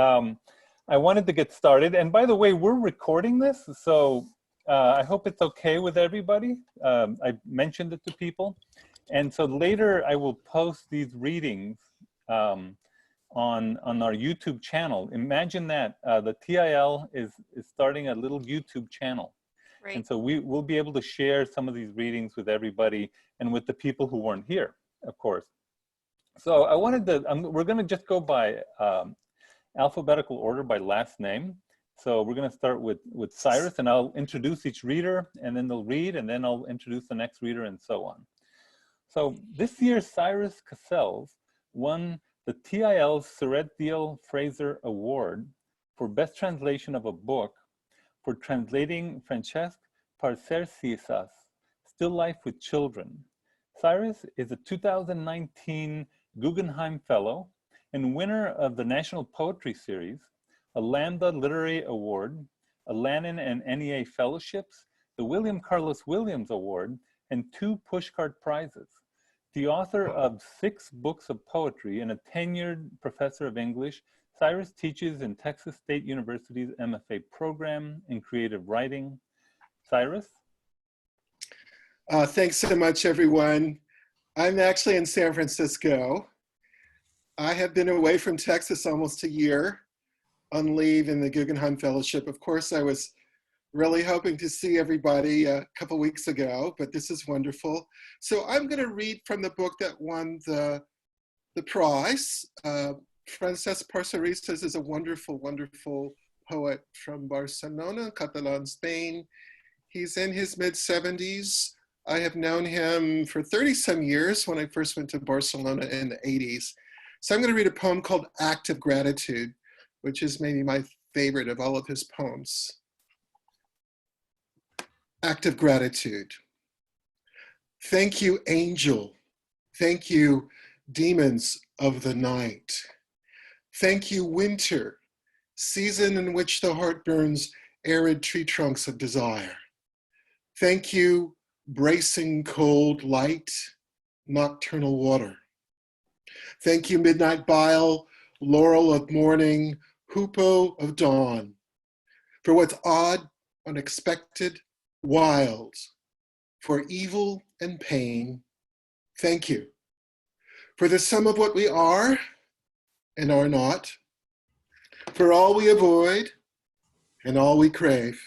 I wanted to get started. And by the way, we're recording this, so I hope it's okay with everybody. I mentioned it to people. And so later I will post these readings on our YouTube channel. Imagine that the TIL is starting a little YouTube channel. Right. And so we'll be able to share some of these readings with everybody and with the people who weren't here, of course. So I wanted to, we're going to just go by alphabetical order by last name. So we're going to start with Cyrus, and I'll introduce each reader, and then they'll read, and then I'll introduce the next reader, and so on. So this year, Cyrus Cassells won the TIL Fraser Award for Best Translation of a Book for translating Francesc Parcercisas' Still Life with Children. Cyrus is a 2019 Guggenheim Fellow and winner of the National Poetry Series, a Lambda Literary Award, a Lannan and NEA Fellowships, the William Carlos Williams Award, and 2 Pushcart Prizes. The author of 6 books of poetry and a tenured professor of English, Cyrus teaches in Texas State University's MFA program in creative writing. Cyrus? Thanks so much, everyone. I'm actually in San Francisco. I have been away from Texas almost a year on leave in the Guggenheim Fellowship. Of course, I was really hoping to see everybody a couple weeks ago, but this is wonderful. So I'm going to read from the book that won the prize. Francesc Parcercisas is a wonderful, wonderful poet from Barcelona, Catalan, Spain. He's in his mid-70s. I have known him for 30-some years when I first went to Barcelona in the 80s. So I'm going to read a poem called Act of Gratitude, which is maybe my favorite of all of his poems. Act of Gratitude. Thank you, angel. Thank you, demons of the night. Thank you, winter, season in which the heart burns arid tree trunks of desire. Thank you, bracing cold light, nocturnal water. Thank you, midnight bile, laurel of morning, hoopoe of dawn, for what's odd, unexpected, wild, for evil and pain. Thank you for the sum of what we are and are not, for all we avoid and all we crave.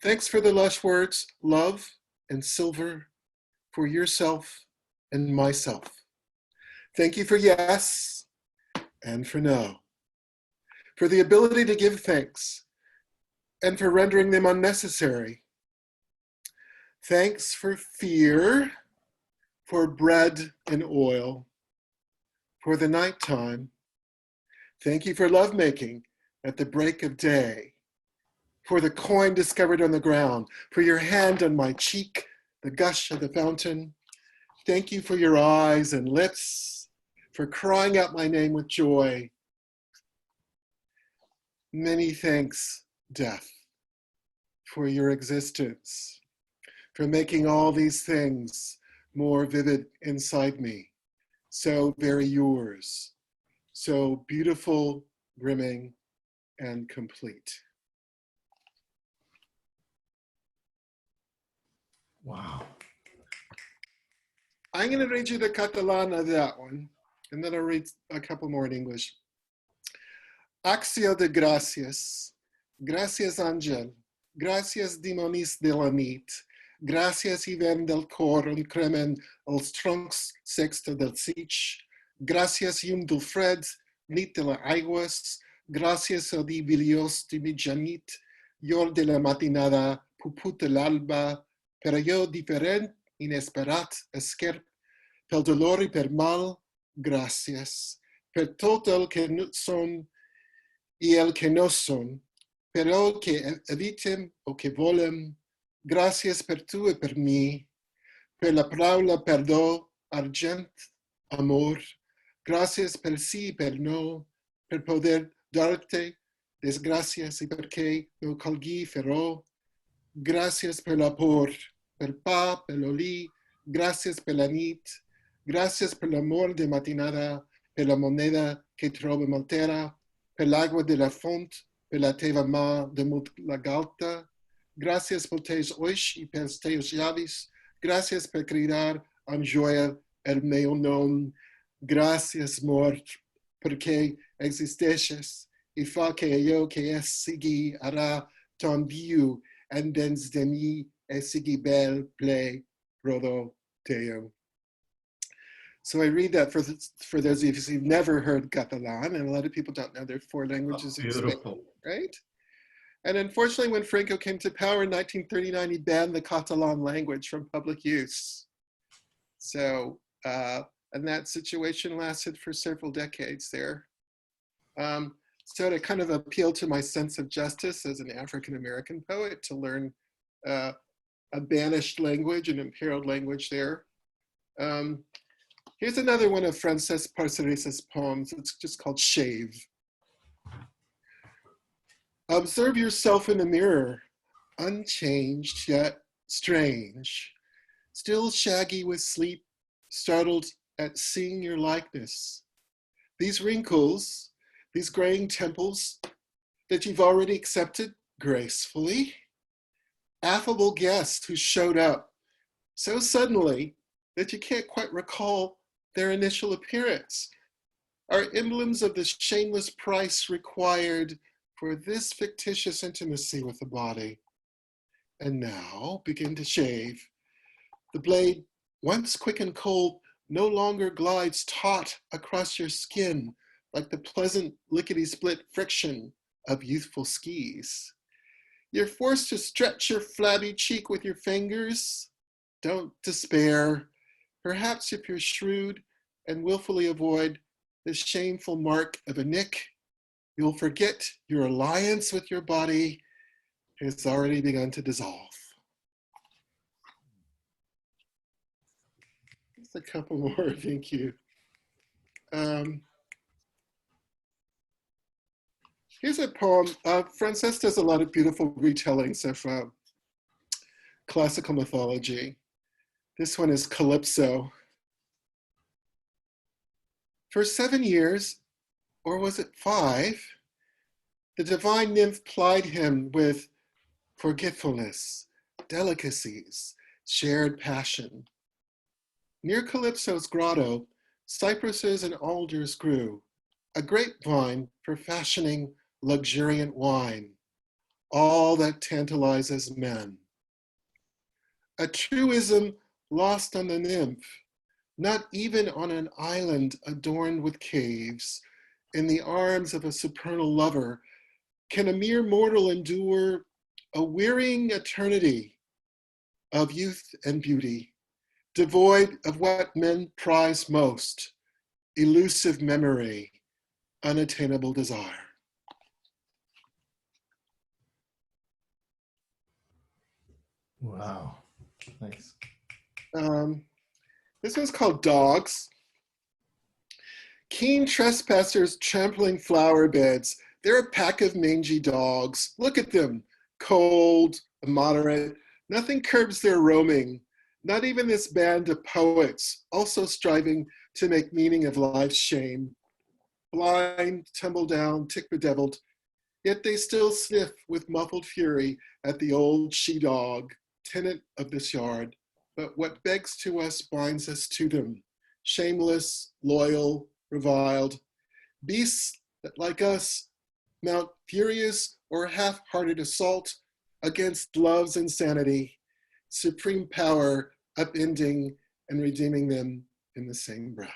Thanks for the lush words, love and silver, for yourself and myself. Thank you for yes and for no, for the ability to give thanks and for rendering them unnecessary. Thanks for fear, for bread and oil, for the nighttime. Thank you for lovemaking at the break of day, for the coin discovered on the ground, for your hand on my cheek, the gush of the fountain. Thank you for your eyes and lips, for crying out my name with joy. Many thanks, death, for your existence, for making all these things more vivid inside me, so very yours. So beautiful, brimming, and complete. Wow. I'm going to read you the Catalan of that one, and then I'll read a couple more in English. Acció de gràcies. Gràcies, àngel. Gràcies, dimonis de la nit. Gràcies, hivern del cor on cremen els troncs sexta del sig. Gràcies, llum del fred, nit de les aigües. Gràcies al dia viliós de mitjanit, llor de la matinada, puput de l'alba, per allò diferent, inesperat, esquerp, pel dolor i per mal, gràcies. Per tot el que no són i el que no són, per el que evitem o que volem, gràcies per tu i per mi, per la paraula perdó, argent, amor, gràcies per sí i per no, per poder dar-te desgràcies i perquè no calgui fer-ho, gràcies per la por, per pa, per l'oli, gràcies per la nit, gràcies per l'amor de matinada, per la moneda que trobo maltera, per l'água de la fonte, per la teva mão de muito lagalta. Graças por teus hoje e pelos teus javes. Graças por criar a joia el meu nome. Graças, morto, porque existestes e fa que eu que es segui ará ton viu and dens de mi e segui bel play rodo teo. So I read that for those of you who've never heard Catalan, and a lot of people don't know there are 4 languages in Spain, right? And unfortunately, when Franco came to power in 1939, he banned the Catalan language from public use. So, and that situation lasted for several decades there. So to kind of appeal to my sense of justice as an African-American poet to learn a banished language, an imperiled language there. Here's another one of Francesc Parceris's poems. It's just called Shave. Observe yourself in the mirror, unchanged yet strange, still shaggy with sleep, startled at seeing your likeness. These wrinkles, these graying temples that you've already accepted gracefully. Affable guests who showed up so suddenly that you can't quite recall their initial appearance are emblems of the shameless price required for this fictitious intimacy with the body. And now begin to shave. The blade, once quick and cold, no longer glides taut across your skin like the pleasant lickety-split friction of youthful skis. You're forced to stretch your flabby cheek with your fingers. Don't despair. Perhaps if you're shrewd and willfully avoid the shameful mark of a nick, you'll forget your alliance with your body has already begun to dissolve. Just a couple more, thank you. Here's a poem. Francesc does a lot of beautiful retellings of classical mythology. This one is Calypso. For 7 years, or was it 5, the divine nymph plied him with forgetfulness, delicacies, shared passion. Near Calypso's grotto, cypresses and alders grew, a grapevine for fashioning luxuriant wine, all that tantalizes men. A truism lost on the nymph, not even on an island adorned with caves, in the arms of a supernal lover, can a mere mortal endure a wearying eternity of youth and beauty, devoid of what men prize most, elusive memory, unattainable desire. Wow, thanks. This one's called Dogs. Keen trespassers trampling flower beds. They're a pack of mangy dogs. Look at them, cold, moderate. Nothing curbs their roaming. Not even this band of poets, also striving to make meaning of life's shame. Blind, tumble down, tick bedeviled, yet they still sniff with muffled fury at the old she-dog, tenant of this yard. But what begs to us binds us to them, shameless, loyal, reviled. Beasts that, like us, mount furious or half-hearted assault against love's insanity, supreme power upending and redeeming them in the same breath.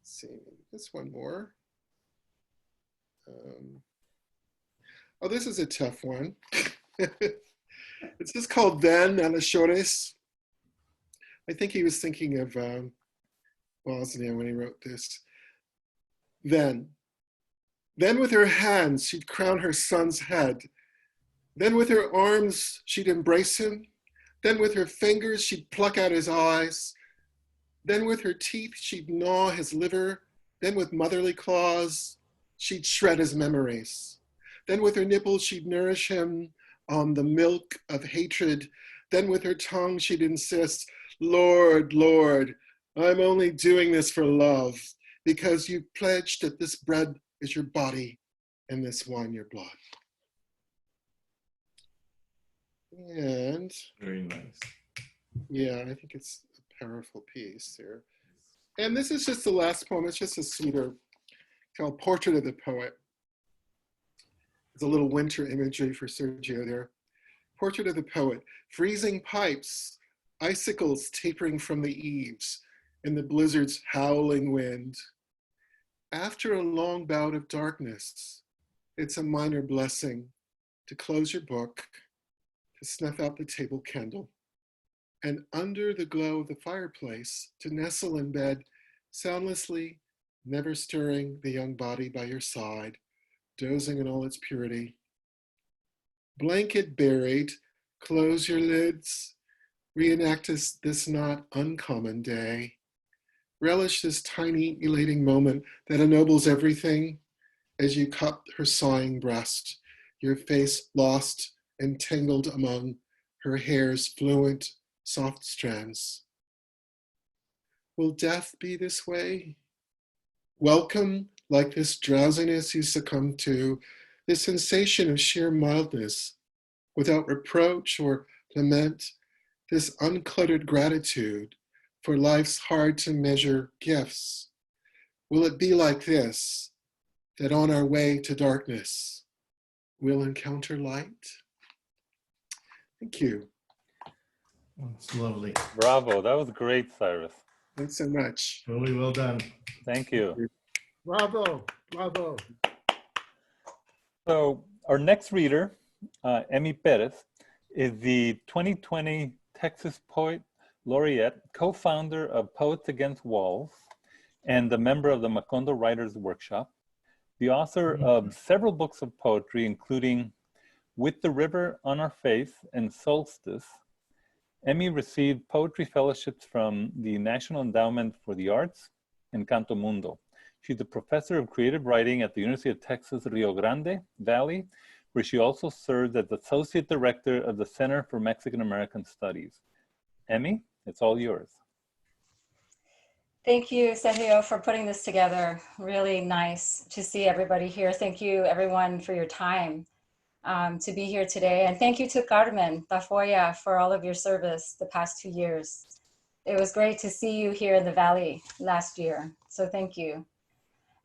Let's see, just one more. Oh, this is a tough one. It's just called Then Anachores. I think he was thinking of Bosnia when he wrote this. Then with her hands, she'd crown her son's head. Then with her arms, she'd embrace him. Then with her fingers, she'd pluck out his eyes. Then with her teeth, she'd gnaw his liver. Then with motherly claws, she'd shred his memories. Then with her nipples, she'd nourish him on the milk of hatred. Then with her tongue, she'd insist, Lord, Lord, I'm only doing this for love. because you pledged that this bread is your body and this wine your blood. And very nice. yeah, I think it's a powerful piece here. And this is just the last poem. It's just a cedar called Portrait of the Poet. It's a little winter imagery for Sergio there. Portrait of the Poet. Freezing pipes, icicles tapering from the eaves, in the blizzard's howling wind. After a long bout of darkness, it's a minor blessing to close your book, to snuff out the table candle, and under the glow of the fireplace, to nestle in bed, soundlessly, never stirring the young body by your side, dozing in all its purity. Blanket buried, close your lids, reenact this not uncommon day. Relish this tiny, elating moment that ennobles everything as you cup her sighing breast, your face lost and tangled among her hair's fluent, soft strands. Will death be this way? Welcome, like this drowsiness you succumb to, this sensation of sheer mildness, without reproach or lament, this uncluttered gratitude for life's hard to measure gifts. Will it be like this, that on our way to darkness, we'll encounter light? Thank you. That's lovely. Bravo, that was great, Cyrus. Thanks so much. Really well done. Thank you. Bravo, bravo. So our next reader, Emmy Perez, is the 2020 Texas Poet Laureate, co-founder of Poets Against Walls, and a member of the Macondo Writers Workshop, the author of several books of poetry, including With the River on Our Face and Solstice. Emmy received poetry fellowships from the National Endowment for the Arts and Canto Mundo. She's a professor of creative writing at the University of Texas, Rio Grande Valley, where she also served as Associate Director of the Center for Mexican American Studies. Emmy, it's all yours. Thank you, Sergio, for putting this together. Really nice to see everybody here. Thank you, everyone, for your time to be here today. And thank you to Carmen Tafoya for all of your service the past 2 years. It was great to see you here in the Valley last year. So thank you.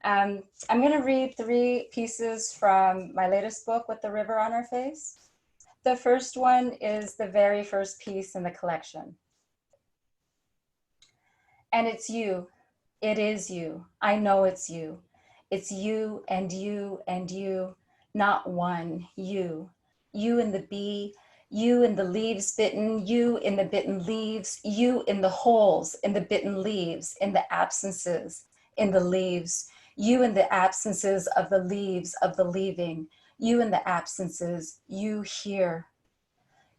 I'm going to read 3 pieces from my latest book, With the River on Our Face. The first one is the very first piece in the collection. And it's you. It is you. I know it's you. It's you and you and you. Not one, you. You in the bee, you in the leaves bitten, you in the bitten leaves, you in the holes, in the bitten leaves, in the absences, in the leaves, you in the absences of the leaves of the leaving, you in the absences, you here.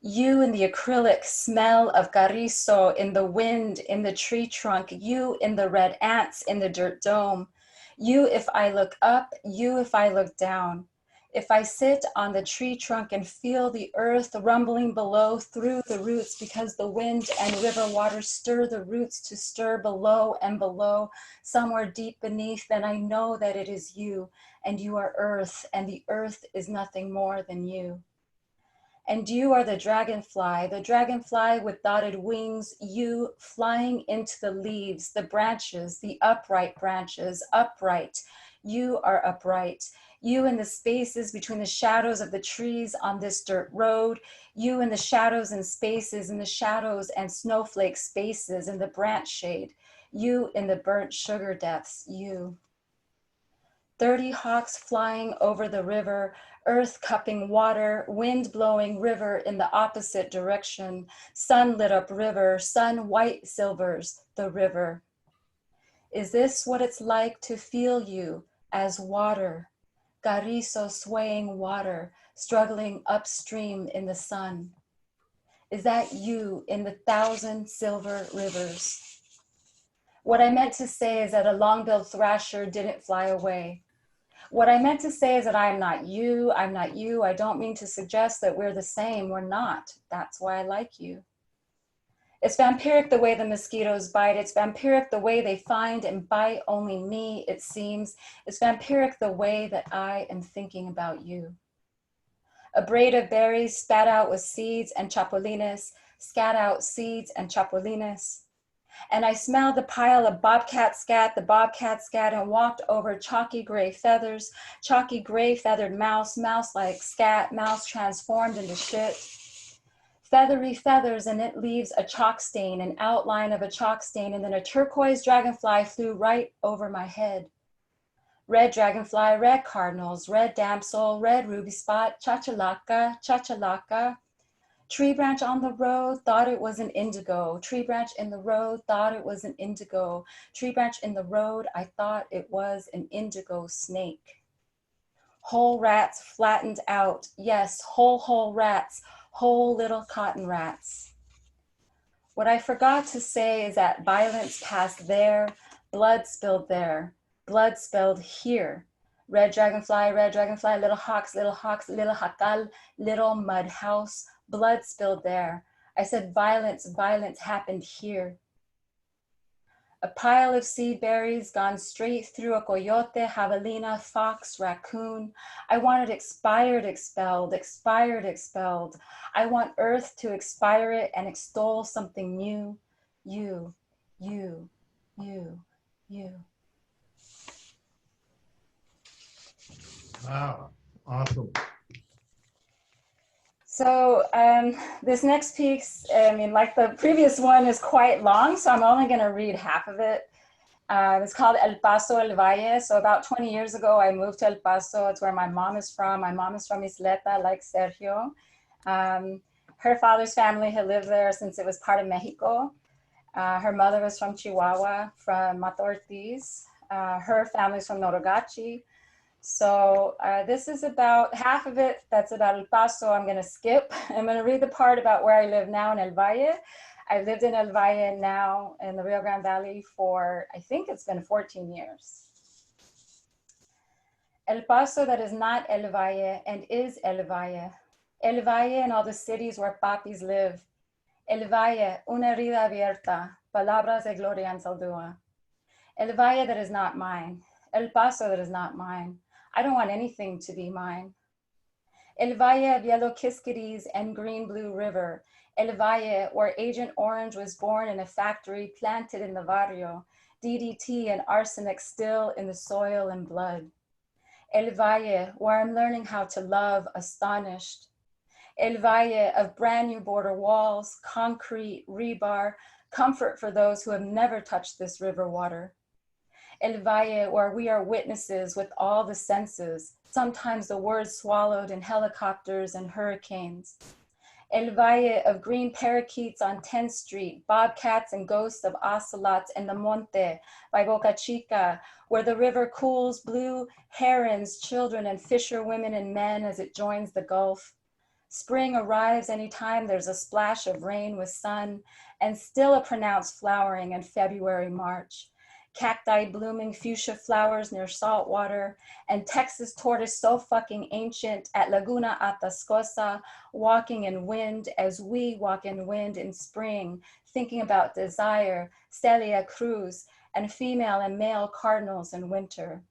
You in the acrylic smell of carrizo, in the wind, in the tree trunk, you in the red ants, in the dirt dome, you if I look up, you if I look down. If I sit on the tree trunk and feel the earth rumbling below through the roots because the wind and river water stir the roots to stir below and below, somewhere deep beneath, then I know that it is you and you are earth and the earth is nothing more than you. And you are the dragonfly with dotted wings, you flying into the leaves, the branches, the upright branches, upright. You are upright. You in the spaces between the shadows of the trees on this dirt road, you in the shadows and spaces, in the shadows and snowflake spaces, in the branch shade, you in the burnt sugar depths, you. 30 hawks flying over the river, earth cupping water, wind blowing river in the opposite direction, sun lit up river, sun white silvers the river. Is this what it's like to feel you as water? Carrizo swaying water, struggling upstream in the sun. Is that you in the 1,000 silver rivers? What I meant to say is that a long-billed thrasher didn't fly away. What I meant to say is that I'm not you, I'm not you. I don't mean to suggest that we're the same, we're not. That's why I like you. It's vampiric the way the mosquitoes bite. It's vampiric the way they find and bite only me, it seems. It's vampiric the way that I am thinking about you. A braid of berries spat out with seeds and chapulines, scat out seeds and chapulines. And I smelled the pile of bobcat scat, and walked over chalky gray feathers, chalky gray feathered mouse, mouse like scat, mouse transformed into shit. Feathery feathers, and it leaves a chalk stain, an outline of a chalk stain, and then a turquoise dragonfly flew right over my head. Red dragonfly, red cardinals, red damsel, red ruby spot, chachalaca, chachalaca. Tree branch on the road, thought it was an indigo. Tree branch in the road, thought it was an indigo. Tree branch in the road, I thought it was an indigo snake. Whole rats flattened out, yes, whole rats, whole little cotton rats. What I forgot to say is that violence passed there, blood spilled there, blood spilled here. Red dragonfly, little hawks, little jacal, little mud house, blood spilled there. I said violence, violence happened here. A pile of seed berries gone straight through a coyote, javelina, fox, raccoon. I wanted expired, expelled, expired, expelled. I want earth to expire it and extol something new. You, you, you, you. Wow, awesome. So this next piece, I mean, like the previous one, is quite long, so I'm only going to read half of it. It's called El Paso, El Valle. So about 20 years ago, I moved to El Paso. It's where my mom is from. My mom is from Isleta, like Sergio. Her father's family had lived there since it was part of Mexico. Her mother was from Chihuahua, from Mata Ortiz. Her family's from Norogachi. So this is about half of it. That's about El Paso. I'm going to skip. I'm going to read the part about where I live now in El Valle. I've lived in El Valle now in the Rio Grande Valley for, I think it's been 14 years. El Paso that is not El Valle and is El Valle. El Valle and all the cities where papis live. El Valle, una herida abierta, palabras de gloria en saldúa. El Valle that is not mine. El Paso that is not mine. I don't want anything to be mine. El Valle of yellow kiskities and green-blue river. El Valle, where Agent Orange was born in a factory planted in the barrio. DDT and arsenic still in the soil and blood. El Valle, where I'm learning how to love, astonished. El Valle of brand new border walls, concrete, rebar, comfort for those who have never touched this river water. El Valle, where we are witnesses with all the senses, sometimes the words swallowed in helicopters and hurricanes. El Valle of green parakeets on 10th Street, bobcats and ghosts of ocelots in the Monte by Boca Chica, where the river cools blue herons, children, and fisher women and men as it joins the Gulf. Spring arrives anytime there's a splash of rain with sun, and still a pronounced flowering in February, March. Cacti blooming fuchsia flowers near salt water, and Texas tortoise so fucking ancient at Laguna Atascosa, walking in wind as we walk in wind in spring, thinking about desire, Celia Cruz, and female and male cardinals in winter.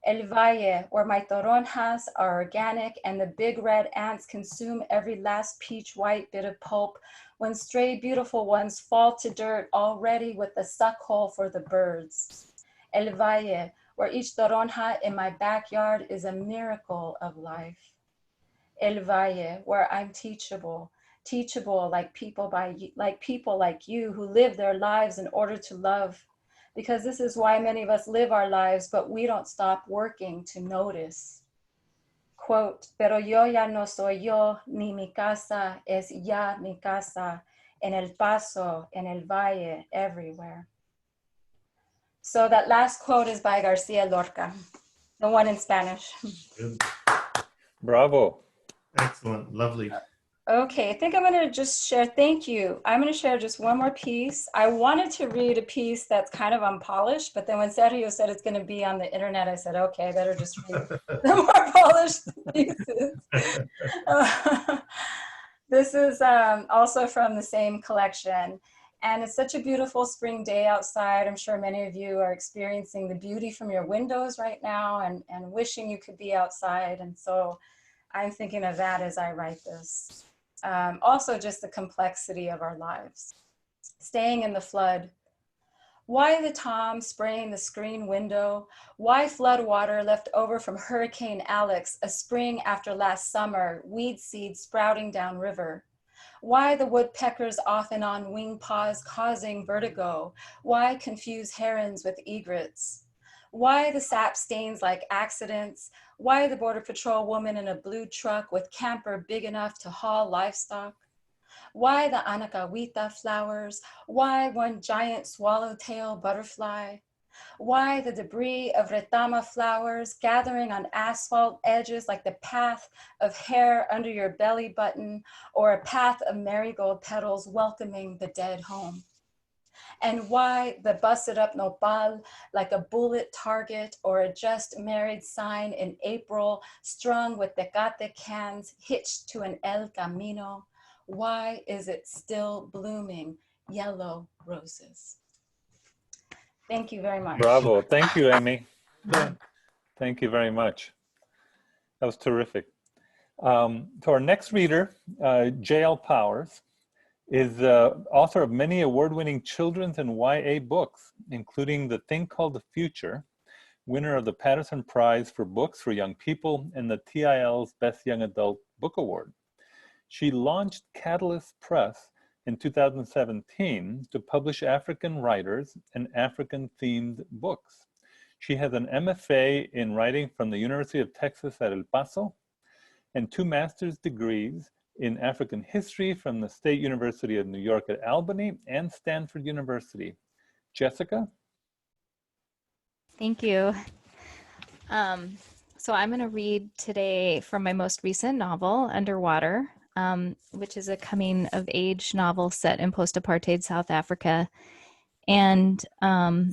El Valle, where my toronjas are organic and the big red ants consume every last peach white bit of pulp, when stray beautiful ones fall to dirt already with the suck hole for the birds. El Valle, where each toronja in my backyard is a miracle of life. El Valle, where I'm teachable like people like you who live their lives in order to love. Because this is why many of us live our lives, but we don't stop working to notice. Quote, pero yo ya no soy yo, ni mi casa es ya mi casa, en El Paso, en El Valle, everywhere. So that last quote is by Garcia Lorca, the one in Spanish. Good. Bravo. Excellent. Lovely. Okay, I think I'm gonna just share, thank you. I'm gonna share just one more piece. I wanted to read a piece that's kind of unpolished, but then when Sergio said it's gonna be on the internet, I said, okay, I better just read the more polished pieces. This is also from the same collection. And it's such a beautiful spring day outside. I'm sure many of you are experiencing the beauty from your windows right now and wishing you could be outside. And so I'm thinking of that as I write this. Also just the complexity of our lives. Staying in the flood. Why the Tom spraying the screen window? Why flood water left over from Hurricane Alex, a spring after last summer, weed seed sprouting downriver? Why the woodpeckers off and on wing paws causing vertigo? Why confuse herons with egrets? Why the sap stains like accidents? Why the Border Patrol woman in a blue truck with camper big enough to haul livestock? Why the anacahuita flowers? Why one giant swallowtail butterfly? Why the debris of retama flowers gathering on asphalt edges like the path of hair under your belly button or a path of marigold petals welcoming the dead home? And why the busted up nopal like a bullet target or a just married sign in April strung with tecate cans hitched to an El Camino? Why is it still blooming yellow roses? Thank you very much. Bravo. Thank you, Emmy. Yeah. Thank you very much. That was terrific. To our next reader, J.L. Powers, is author of many award-winning children's and YA books, including The Thing Called the Future, winner of the Patterson Prize for Books for Young People and the TIL's Best Young Adult Book Award. She launched Catalyst Press in 2017 to publish African writers and African-themed books. She has an MFA in writing from the University of Texas at El Paso and 2 master's degrees in African history from the State University of New York at Albany and Stanford University. Jessica? Thank you. So I'm going to read today from my most recent novel, Underwater, which is a coming-of-age novel set in post-apartheid South Africa. And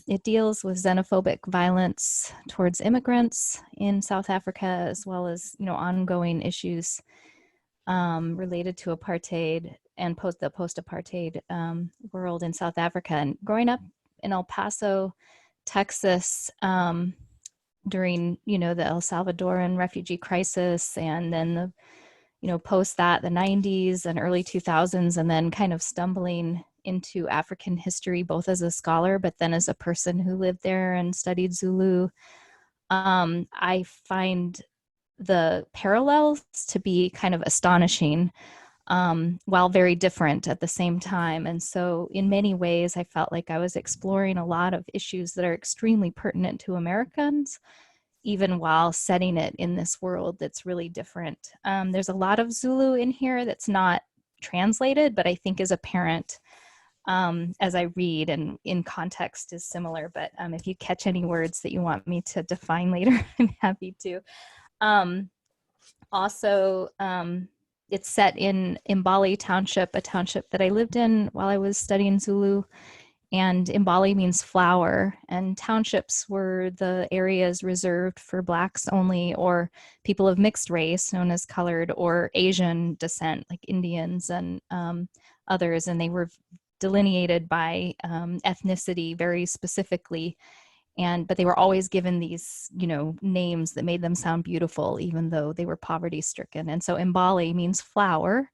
it deals with xenophobic violence towards immigrants in South Africa, as well as, ongoing issues related to apartheid and the post-apartheid world in South Africa. And growing up in El Paso, Texas, during, the El Salvadoran refugee crisis, and then the, post that, the 90s and early 2000s, and then kind of stumbling into African history, both as a scholar, but then as a person who lived there and studied Zulu. I find the parallels to be kind of astonishing, while very different at the same time. And so in many ways, I felt like I was exploring a lot of issues that are extremely pertinent to Americans, even while setting it in this world that's really different. There's a lot of Zulu in here that's not translated, but I think is apparent as I read, and in context is similar. But if you catch any words that you want me to define later, I'm happy to. Also, it's set in Mbali Township, a township that I lived in while I was studying Zulu. And Mbali means flower, and townships were the areas reserved for Blacks only, or people of mixed race, known as colored, or Asian descent, like Indians and others. And they were delineated by ethnicity very specifically. But they were always given these, names that made them sound beautiful, even though they were poverty stricken. And so Mbali means flower,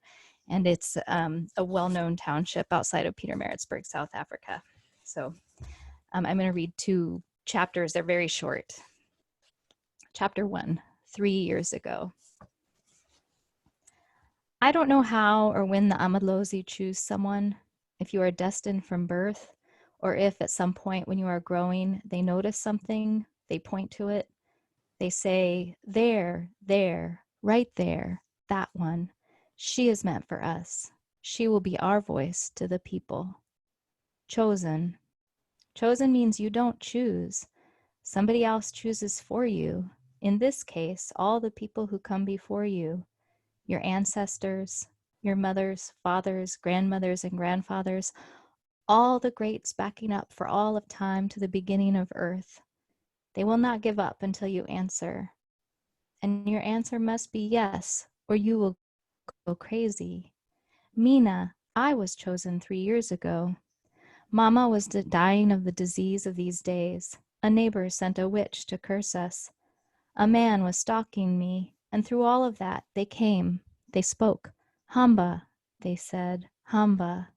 and it's a well-known township outside of Pietermaritzburg, South Africa. So I'm going to read 2 chapters. They're very short. Chapter 1, 3 years ago. I don't know how or when the Amadlozi choose someone, if you are destined from birth, or if at some point when you are growing, they notice something, they point to it, they say, there, right there, that one. She is meant for us. She will be our voice to the people. Chosen. Chosen means you don't choose. Somebody else chooses for you. In this case, all the people who come before you, your ancestors, your mothers, fathers, grandmothers, and grandfathers, all the greats backing up for all of time to the beginning of earth. They will not give up until you answer. And your answer must be yes, or you will go crazy. Mina, I was chosen 3 years ago. Mama was dying of the disease of these days. A neighbor sent a witch to curse us. A man was stalking me, and through all of that, they came. They spoke. Hamba, they said. Hamba.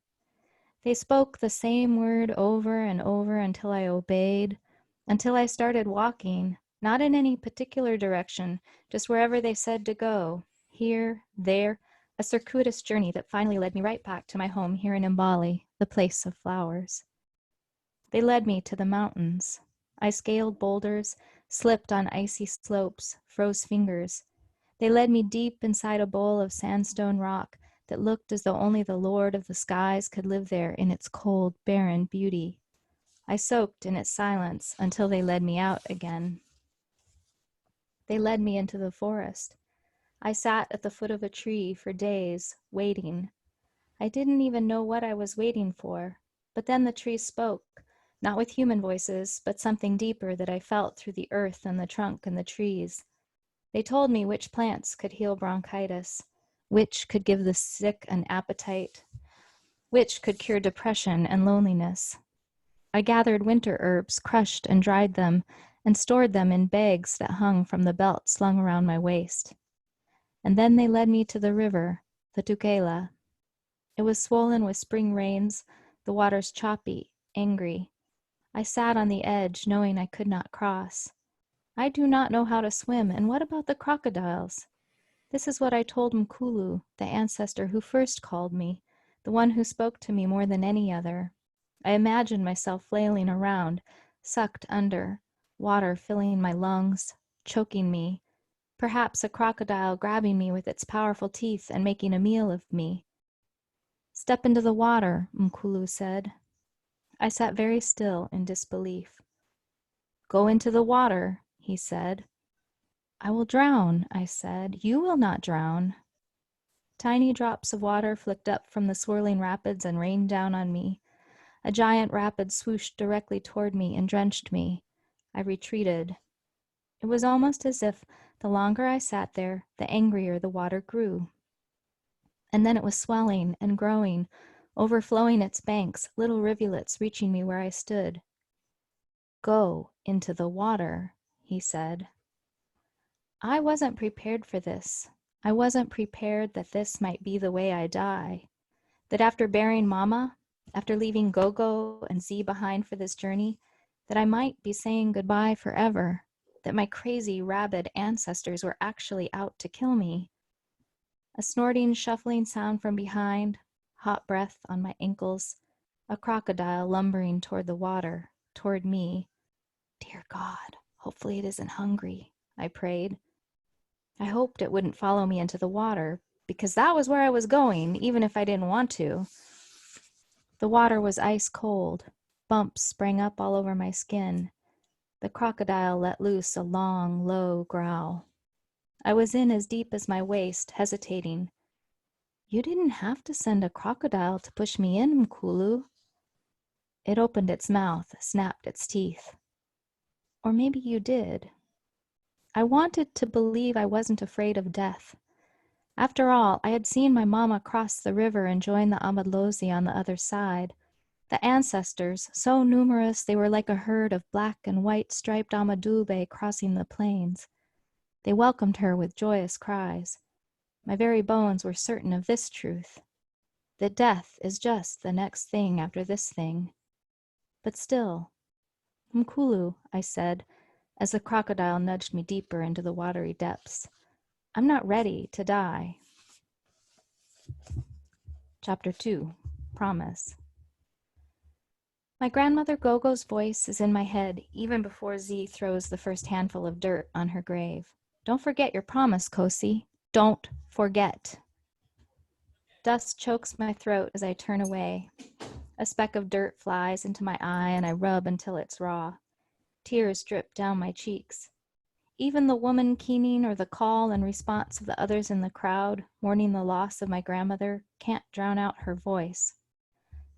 They spoke the same word over and over until I obeyed, until I started walking, not in any particular direction, just wherever they said to go, here, there, a circuitous journey that finally led me right back to my home here in Mbali, the place of flowers. They led me to the mountains. I scaled boulders, slipped on icy slopes, froze fingers. They led me deep inside a bowl of sandstone rock that looked as though only the Lord of the skies could live there in its cold, barren beauty. I soaked in its silence until they led me out again. They led me into the forest. I sat at the foot of a tree for days, waiting. I didn't even know what I was waiting for, but then the tree spoke, not with human voices, but something deeper that I felt through the earth and the trunk and the trees. They told me which plants could heal bronchitis, which could give the sick an appetite, which could cure depression and loneliness. I gathered winter herbs, crushed and dried them, and stored them in bags that hung from the belt slung around my waist. And then they led me to the river, the Tukela. It was swollen with spring rains, the waters choppy, angry. I sat on the edge, knowing I could not cross. I do not know how to swim, and what about the crocodiles? This is what I told Mkulu, the ancestor who first called me, the one who spoke to me more than any other. I imagined myself flailing around, sucked under, water filling my lungs, choking me, perhaps a crocodile grabbing me with its powerful teeth and making a meal of me. Step into the water, Mkulu said. I sat very still in disbelief. Go into the water, he said. I will drown, I said. You will not drown. Tiny drops of water flicked up from the swirling rapids and rained down on me. A giant rapid swooshed directly toward me and drenched me. I retreated. It was almost as if the longer I sat there, the angrier the water grew. And then it was swelling and growing, overflowing its banks, little rivulets reaching me where I stood. Go into the water, he said. I wasn't prepared for this. I wasn't prepared that this might be the way I die. That after burying Mama, after leaving Gogo and Z behind for this journey, that I might be saying goodbye forever, that my crazy, rabid ancestors were actually out to kill me. A snorting, shuffling sound from behind, hot breath on my ankles, a crocodile lumbering toward the water, toward me. Dear God, hopefully it isn't hungry, I prayed. I hoped it wouldn't follow me into the water, because that was where I was going, even if I didn't want to. The water was ice cold. Bumps sprang up all over my skin. The crocodile let loose a long, low growl. I was in as deep as my waist, hesitating. You didn't have to send a crocodile to push me in, Mkulu. It opened its mouth, snapped its teeth. Or maybe you did. I wanted to believe I wasn't afraid of death. After all, I had seen my mama cross the river and join the Amadlozi on the other side. The ancestors, so numerous they were like a herd of black and white striped Amadube crossing the plains. They welcomed her with joyous cries. My very bones were certain of this truth, that death is just the next thing after this thing. But still, Mkulu, I said, as the crocodile nudged me deeper into the watery depths. I'm not ready to die. Chapter 2, Promise. My grandmother Gogo's voice is in my head even before Z throws the first handful of dirt on her grave. Don't forget your promise, Kosi. Don't forget. Dust chokes my throat as I turn away. A speck of dirt flies into my eye and I rub until it's raw. Tears drip down my cheeks. Even the woman keening or the call and response of the others in the crowd, mourning the loss of my grandmother, can't drown out her voice.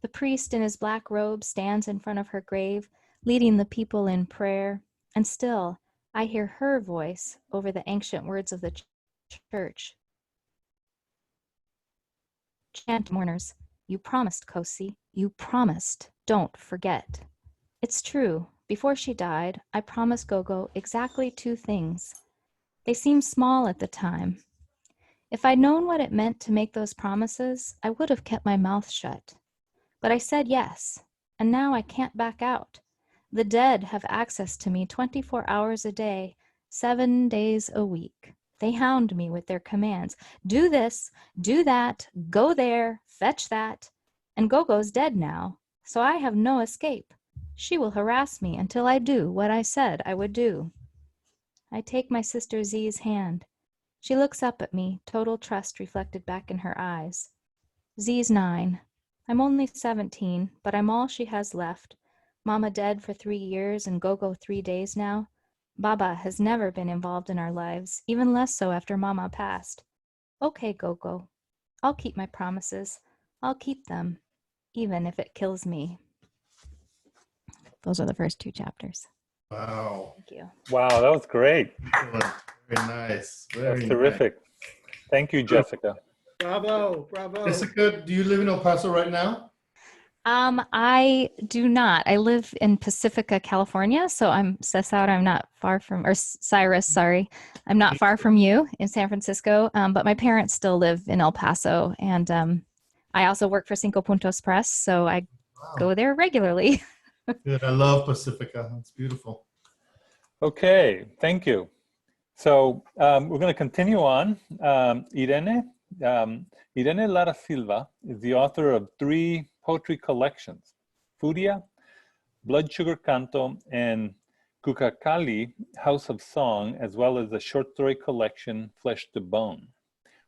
The priest in his black robe stands in front of her grave, leading the people in prayer, and still I hear her voice over the ancient words of the church. Chant, mourners, You promised, Kosi. You promised. Don't forget. It's true. Before she died, I promised Gogo exactly 2 things. They seemed small at the time. If I'd known what it meant to make those promises, I would have kept my mouth shut. But I said yes, and now I can't back out. The dead have access to me 24 hours a day, 7 days a week. They hound me with their commands. Do this, do that, go there, fetch that. And Gogo's dead now, so I have no escape. She will harass me until I do what I said I would do. I take my sister Z's hand. She looks up at me, total trust reflected back in her eyes. Z's 9. I'm only 17, but I'm all she has left. Mama dead for 3 years and Gogo 3 days now. Baba has never been involved in our lives, even less so after Mama passed. Okay, Gogo. I'll keep my promises. I'll keep them, even if it kills me. Those are the first 2 chapters. Wow. Thank you. Wow, that was great. Excellent. Very nice. That Very was terrific. Thank you, Jessica. Bravo, bravo. Nice. Jessica, do you live in El Paso right now? I do not. I live in Pacifica, California, so I'm Cesar. I'm not far from, or Cyrus, sorry. I'm not far from you in San Francisco, but my parents still live in El Paso, and I also work for Cinco Puntos Press, so I go there regularly. Good. I love Pacifica. It's beautiful. Okay, thank you. So we're going to continue on. Ire'ne Lara Silva is the author of 3 poetry collections, Furia, Blood Sugar Canto, and Cucacali, House of Song, as well as the short story collection, Flesh to Bone,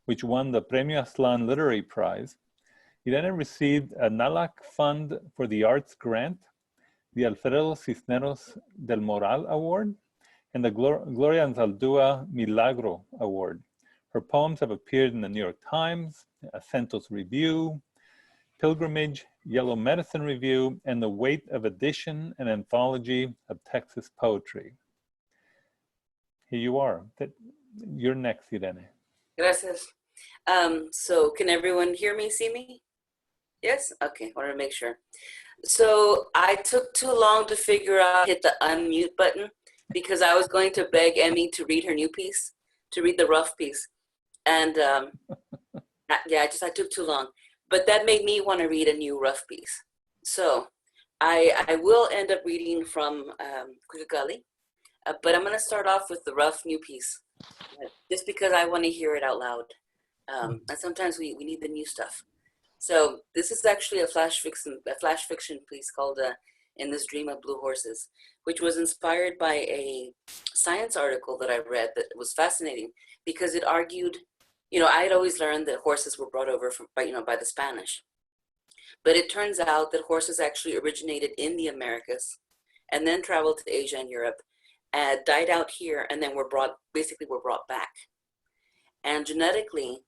which won the Premio Aztlán Literary Prize. Ire'ne received a NALAC Fund for the Arts Grant, the Alfredo Cisneros del Moral Award, and the Gloria Anzaldúa Milagro Award. Her poems have appeared in the New York Times, Acentos Review, Pilgrimage, Yellow Medicine Review, and the Weight of Edition, an anthology of Texas poetry. Here you are. You're next, Ire'ne. Gracias. So can everyone hear me, see me? Yes? Okay, I want to make sure. So I took too long to figure out, hit the unmute button, because I was going to beg Emmy to read her new piece, to read the rough piece. And yeah, I took too long. But that made me want to read a new rough piece. So I will end up reading from Cucacali, but I'm going to start off with the rough new piece, just because I want to hear it out loud. And sometimes we need the new stuff. So this is actually a flash fiction piece called In This Dream of Blue Horses, which was inspired by a science article that I read that was fascinating because it argued, I had always learned that horses were brought over by the Spanish. But it turns out that horses actually originated in the Americas and then traveled to Asia and Europe, and died out here, and then were brought back. And genetically,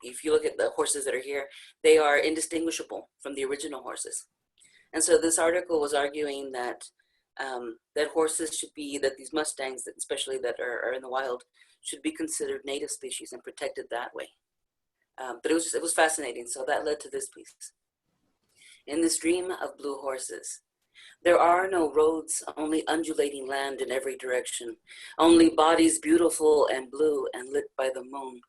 if you look at the horses that are here, they are indistinguishable from the original horses. And so this article was arguing that that horses should be, that these Mustangs, especially that are in the wild, should be considered native species and protected that way. But it was fascinating. So that led to this piece. In this dream of blue horses, there are no roads, only undulating land in every direction, only bodies beautiful and blue and lit by the moon,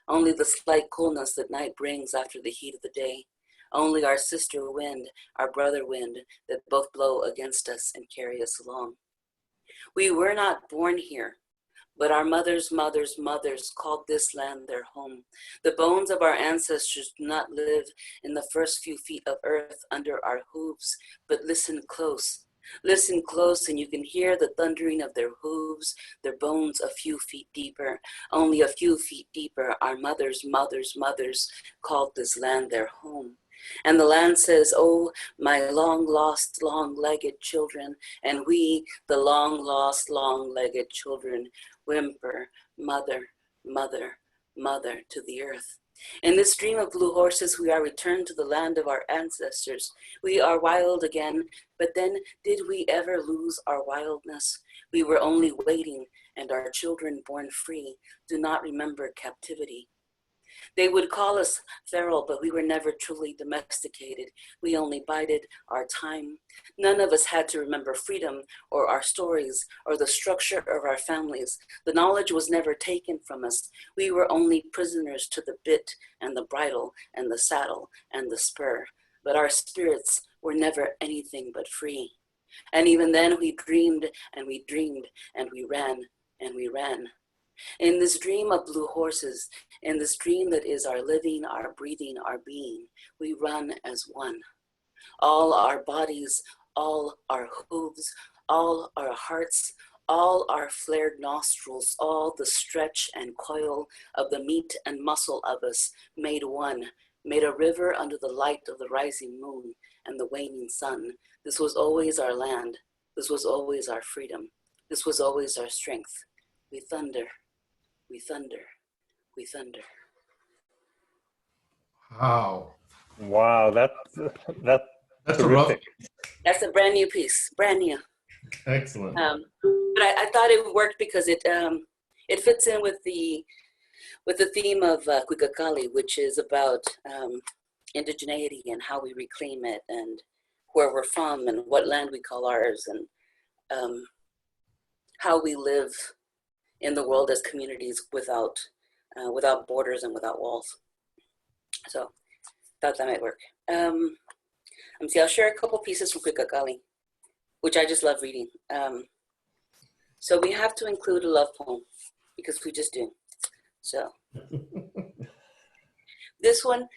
only the slight coolness that night brings after the heat of the day, only our sister wind, our brother wind, that both blow against us and carry us along. We were not born here, but our mothers' mothers' mothers called this land their home. The bones of our ancestors do not live in the first few feet of earth under our hooves, but listen close. Listen close and you can hear the thundering of their hooves, their bones a few feet deeper. Only a few feet deeper, our mothers' mothers' mothers called this land their home. And the land says, oh, my long-lost, long-legged children, and we, the long-lost, long-legged children, whimper, mother, mother, mother to the earth. In this dream of blue horses, we are returned to the land of our ancestors. We are wild again, but then did we ever lose our wildness? We were only waiting, and our children born free do not remember captivity. They would call us feral, but we were never truly domesticated. We only bided our time. None of us had to remember freedom or our stories or the structure of our families. The knowledge was never taken from us. We were only prisoners to the bit and the bridle and the saddle and the spur. But our spirits were never anything but free. And even then we dreamed and we dreamed and we ran and we ran. In this dream of blue horses, in this dream that is our living, our breathing, our being, we run as one. All our bodies, all our hooves, all our hearts, all our flared nostrils, all the stretch and coil of the meat and muscle of us made one, made a river under the light of the rising moon and the waning sun. This was always our land. This was always our freedom. This was always our strength. We thunder. We thunder, we thunder. Wow. Wow, that's That's a rough. terrific. That's a brand new piece, brand new. Excellent. But I thought it worked because it fits in with the theme of Cuicacali, which is about indigeneity and how we reclaim it and where we're from and what land we call ours and how we live in the world as communities without borders and without walls. So thought that might work. I'll share a couple pieces from Cuicacali, which I just love reading. So we have to include a love poem because we just do. So this one,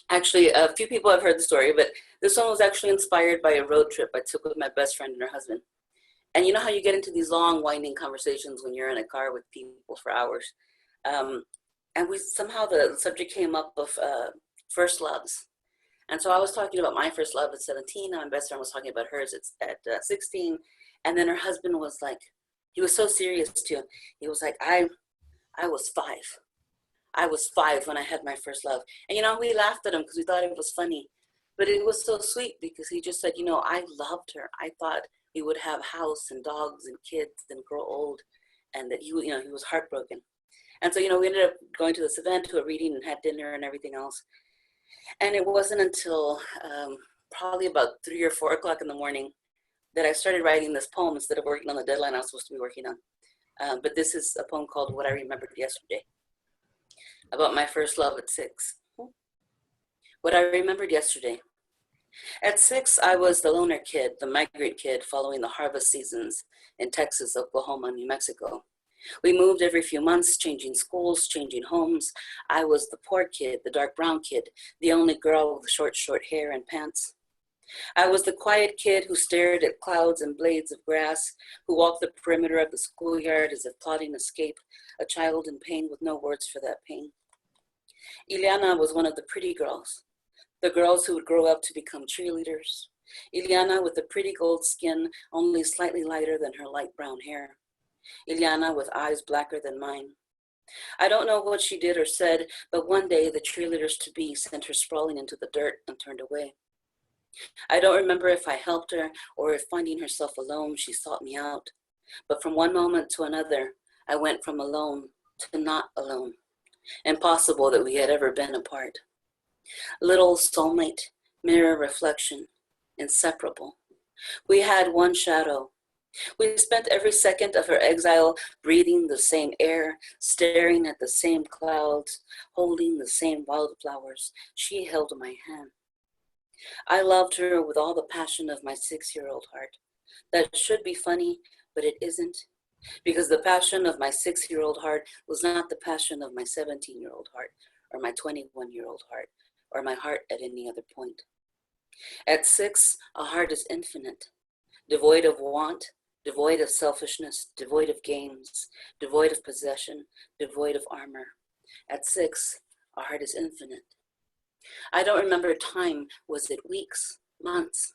actually a few people have heard the story, but this one was actually inspired by a road trip I took with my best friend and her husband. And you know how you get into these long, winding conversations when you're in a car with people for hours. And we somehow the subject came up of first loves. And so I was talking about my first love at 17. My best friend was talking about hers at 16. And then her husband was like, he was so serious too. He was like, I was 5. I was 5 when I had my first love. And, you know, we laughed at him because we thought it was funny. But it was so sweet because he just said, you know, I loved her. I thought we would have a house and dogs and kids and grow old, and that he was heartbroken. And so, you know, we ended up going to this event, to a reading, and had dinner and everything else. And it wasn't until probably about 3 or 4 o'clock in the morning that I started writing this poem instead of working on the deadline I was supposed to be working on. But this is a poem called What I Remembered Yesterday, about my first love at 6. What I remembered yesterday. At 6, I was the loner kid, the migrant kid following the harvest seasons in Texas, Oklahoma, New Mexico. We moved every few months, changing schools, changing homes. I was the poor kid, the dark brown kid, the only girl with short hair and pants. I was the quiet kid who stared at clouds and blades of grass, who walked the perimeter of the schoolyard as if plotting escape, a child in pain with no words for that pain. Ileana was one of the pretty girls, the girls who would grow up to become cheerleaders. Ileana with the pretty gold skin, only slightly lighter than her light brown hair. Ileana with eyes blacker than mine. I don't know what she did or said, but one day the cheerleaders-to-be sent her sprawling into the dirt and turned away. I don't remember if I helped her or if, finding herself alone, she sought me out. But from one moment to another, I went from alone to not alone. Impossible that we had ever been apart. Little soulmate, mirror reflection, inseparable. We had one shadow. We spent every second of her exile breathing the same air, staring at the same clouds, holding the same wildflowers. She held my hand. I loved her with all the passion of my 6-year-old heart. That should be funny, but it isn't, because the passion of my 6-year-old heart was not the passion of my 17-year-old heart, or my 21-year-old heart, or my heart at any other point. At 6, a heart is infinite, devoid of want, devoid of selfishness, devoid of games, devoid of possession, devoid of armor. At 6, a heart is infinite. I don't remember time. Was it weeks, months?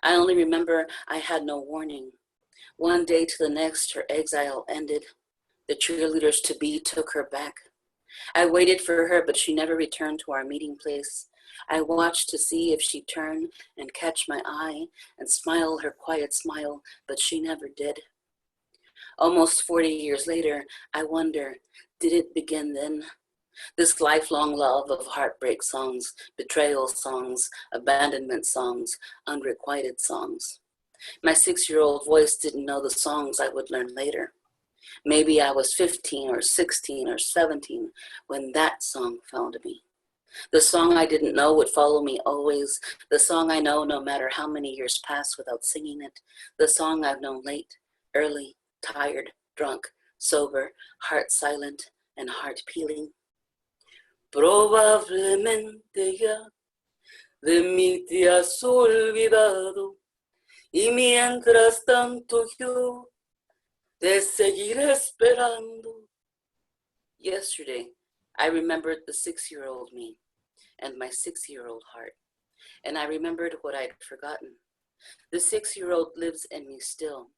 I only remember I had no warning. One day to the next, her exile ended. The cheerleaders-to-be took her back. I waited for her, but she never returned to our meeting place. I watched to see if she'd turn and catch my eye and smile her quiet smile, but she never did. Almost 40 years later, I wonder, did it begin then? This lifelong love of heartbreak songs, betrayal songs, abandonment songs, unrequited songs. My 6-year-old voice didn't know the songs I would learn later. Maybe I was 15 or 16 or 17 when that song found me. The song I didn't know would follow me always. The song I know no matter how many years pass without singing it. The song I've known late, early, tired, drunk, sober, heart silent, and heart peeling. Probablemente ya de mí te has olvidado, y mientras tanto yo te seguiré esperando. Yesterday, I remembered the 6-year-old me and my 6-year-old heart, and I remembered what I'd forgotten. The 6-year-old lives in me still,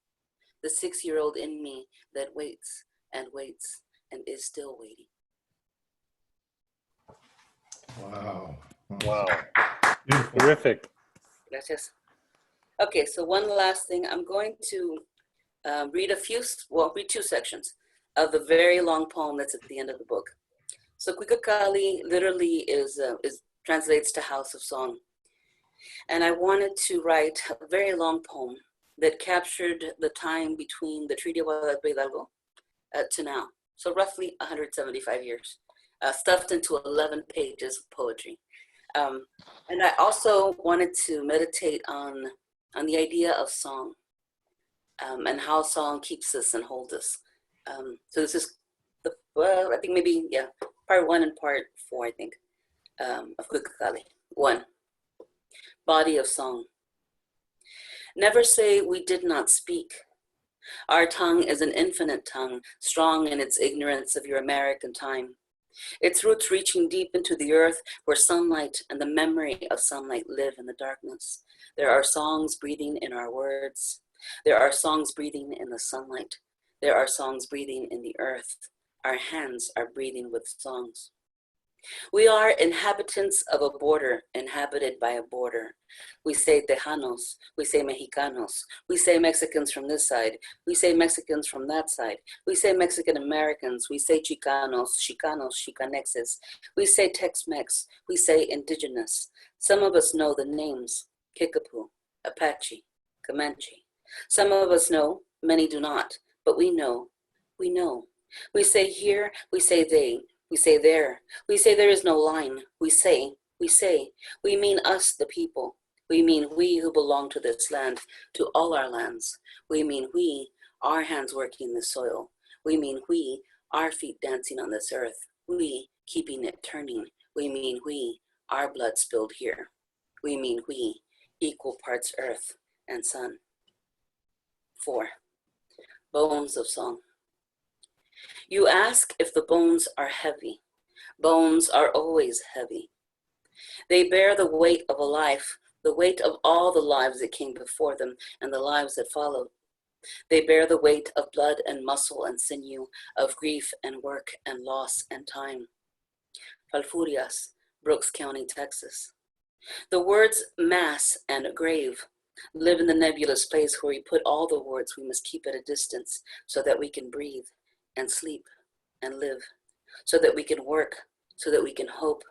the 6-year-old in me that waits and waits and is still waiting. Wow. Wow. Beautiful. Terrific. Gracias. Okay, so one last thing. I'm going to read read 2 sections of the very long poem that's at the end of the book. So Cuicacali literally translates to House of Song. And I wanted to write a very long poem that captured the time between the Treaty of Guadalupe Hidalgo to now. So roughly 175 years, stuffed into 11 pages of poetry. And I also wanted to meditate on the idea of song and how song keeps us and holds us. So this is I think maybe, part 1 and part 4, I think, of Cuicacali. 1, body of song. Never say we did not speak. Our tongue is an infinite tongue, strong in its ignorance of your American time. Its roots reaching deep into the earth where sunlight and the memory of sunlight live in the darkness. There are songs breathing in our words. There are songs breathing in the sunlight. There are songs breathing in the earth. Our hands are breathing with songs. We are inhabitants of a border, inhabited by a border. We say Tejanos, we say Mexicanos, we say Mexicans from this side, we say Mexicans from that side, we say Mexican Americans, we say Chicanos, Chicanos, Chicanexes, we say Tex-Mex, we say indigenous. Some of us know the names, Kickapoo, Apache, Comanche. Some of us know, many do not, but we know, we know. We say here, we say they, we say there. We say there is no line. We say, we mean us, the people. We mean we who belong to this land, to all our lands. We mean we, our hands working the soil. We mean we, our feet dancing on this earth. We, keeping it turning. We mean we, our blood spilled here. We mean we, equal parts earth and sun. 4, bones of song. You ask if the bones are heavy. Bones are always heavy. They bear the weight of a life, the weight of all the lives that came before them and the lives that followed. They bear the weight of blood and muscle and sinew, of grief and work and loss and time. Falfurrias, Brooks County, Texas. The words mass and grave live in the nebulous place where we put all the words we must keep at a distance so that we can breathe and sleep and live, so that we can work, so that we can hope.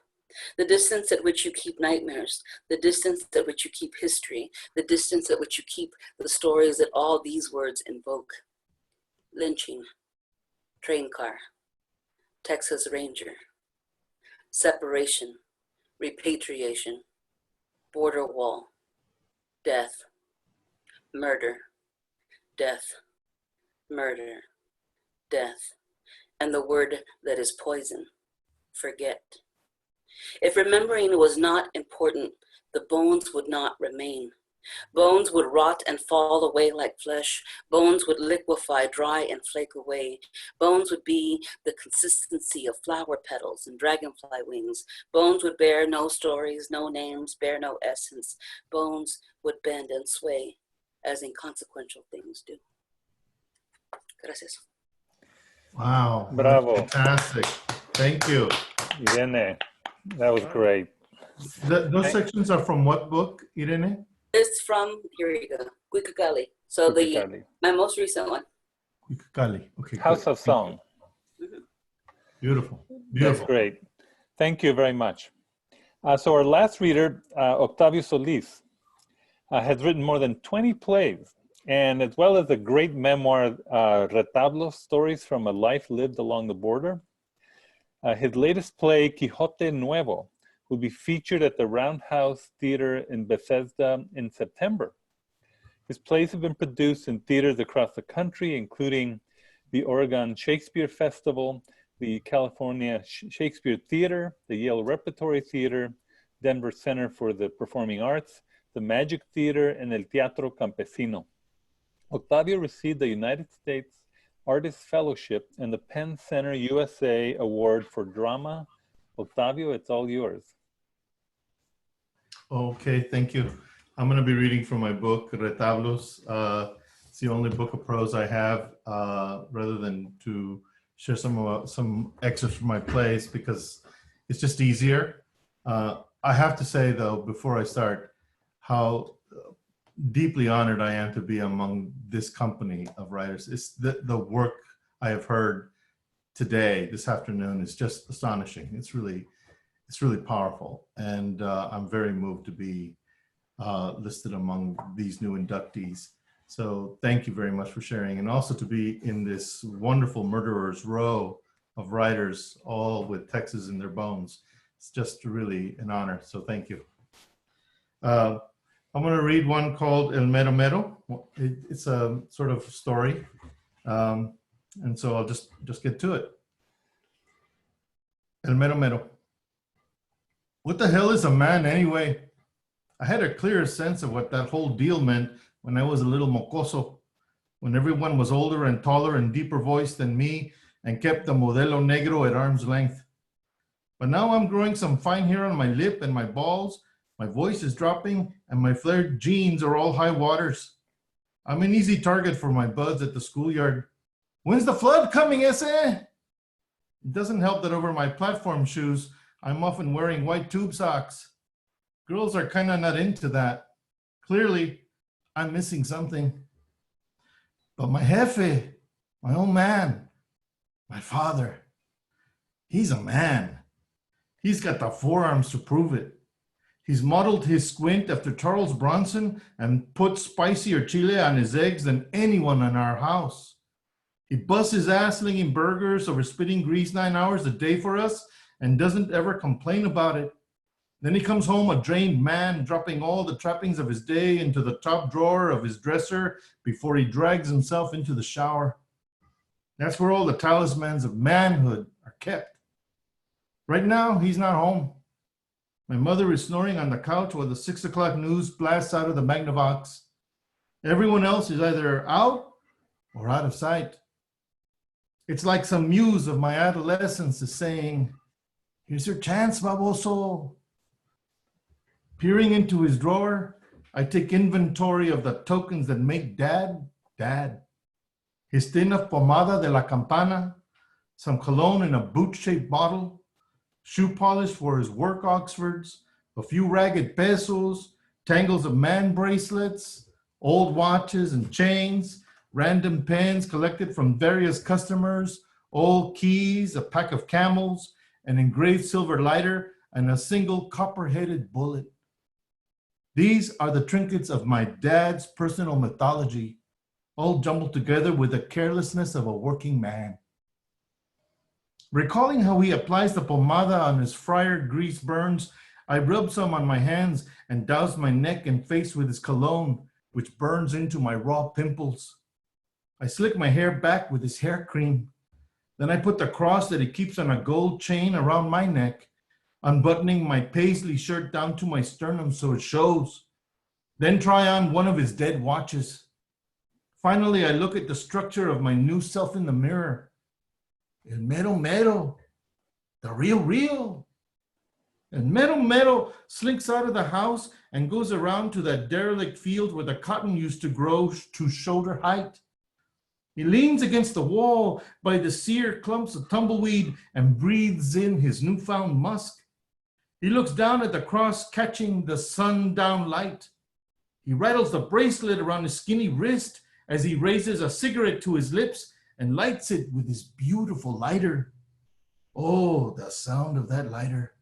The distance at which you keep nightmares, the distance at which you keep history, the distance at which you keep the stories that all these words invoke. Lynching, train car, Texas Ranger, separation, repatriation, border wall, death, murder, death, murder, death, and the word that is poison, forget. If remembering was not important, the bones would not remain. Bones would rot and fall away like flesh. Bones would liquefy, dry, and flake away. Bones would be the consistency of flower petals and dragonfly wings. Bones would bear no stories, no names, bear no essence. Bones would bend and sway as inconsequential things do. Gracias. Wow. Bravo. Fantastic. Thank you. Ire'ne, that was great. Those sections are from what book, Ire'ne? It's from, here we go, Cuicacali. So Cuicacali. my most recent one. Cuicacali. Okay. House good. of Song. Beautiful. That's great. Thank you very much. So our last reader, Octavio Solis, has written more than 20 plays, and as well as the great memoir, Retablos, Stories from a Life Lived Along the Border. His latest play, Quijote Nuevo, will be featured at the Roundhouse Theater in Bethesda in September. His plays have been produced in theaters across the country, including the Oregon Shakespeare Festival, the California Shakespeare Theater, the Yale Repertory Theater, Denver Center for the Performing Arts, the Magic Theater, and El Teatro Campesino. Octavio received the United States Artist Fellowship and the Penn Center USA Award for Drama. Octavio, it's all yours. Okay, thank you. I'm going to be reading from my book, Retablos. It's the only book of prose I have, rather than to share some excerpts from my plays, because it's just easier. I have to say, though, before I start, how deeply honored I am to be among this company of writers. It's the work I have heard today, this afternoon, is just astonishing. It's really powerful, and I'm very moved to be listed among these new inductees. So thank you very much for sharing, and also to be in this wonderful murderer's row of writers, all with Texas in their bones. It's just really an honor, so thank you. I'm going to read one called El Mero Mero. It's a sort of story, and so I'll just get to it. El Mero Mero. What the hell is a man anyway? I had a clearer sense of what that whole deal meant when I was a little mocoso, when everyone was older and taller and deeper voiced than me and kept the modelo negro at arm's length. But now I'm growing some fine hair on my lip and my balls, my voice is dropping, and my flared jeans are all high waters. I'm an easy target for my buds at the schoolyard. When's the flood coming, ese? It doesn't help that over my platform shoes, I'm often wearing white tube socks. Girls are kind of not into that. Clearly, I'm missing something. But my jefe, my old man, my father, he's a man. He's got the forearms to prove it. He's modeled his squint after Charles Bronson and put spicier chile on his eggs than anyone in our house. He busts his ass slinging burgers over spitting grease 9 hours a day for us and doesn't ever complain about it. Then he comes home a drained man, dropping all the trappings of his day into the top drawer of his dresser before he drags himself into the shower. That's where all the talismans of manhood are kept. Right now, he's not home. My mother is snoring on the couch while the 6 o'clock news blasts out of the Magnavox. Everyone else is either out or out of sight. It's like some muse of my adolescence is saying, "Here's your chance, baboso." Peering into his drawer, I take inventory of the tokens that make Dad, Dad. His tin of pomada de la campana, some cologne in a boot-shaped bottle, shoe polish for his work Oxfords, a few ragged pesos, tangles of man bracelets, old watches and chains, random pens collected from various customers, old keys, a pack of Camels, an engraved silver lighter, and a single copper-headed bullet. These are the trinkets of my dad's personal mythology, all jumbled together with the carelessness of a working man. Recalling how he applies the pomada on his friar grease burns, I rub some on my hands and douse my neck and face with his cologne, which burns into my raw pimples. I slick my hair back with his hair cream. Then I put the cross that he keeps on a gold chain around my neck, unbuttoning my paisley shirt down to my sternum so it shows. Then try on one of his dead watches. Finally, I look at the structure of my new self in the mirror. El mero mero, the real. And mero mero slinks out of the house and goes around to that derelict field where the cotton used to grow to shoulder height. He leans against the wall by the sere clumps of tumbleweed and breathes in his newfound musk. He looks down at the cross catching the sundown light. He rattles the bracelet around his skinny wrist as he raises a cigarette to his lips and lights it with his beautiful lighter. Oh, the sound of that lighter.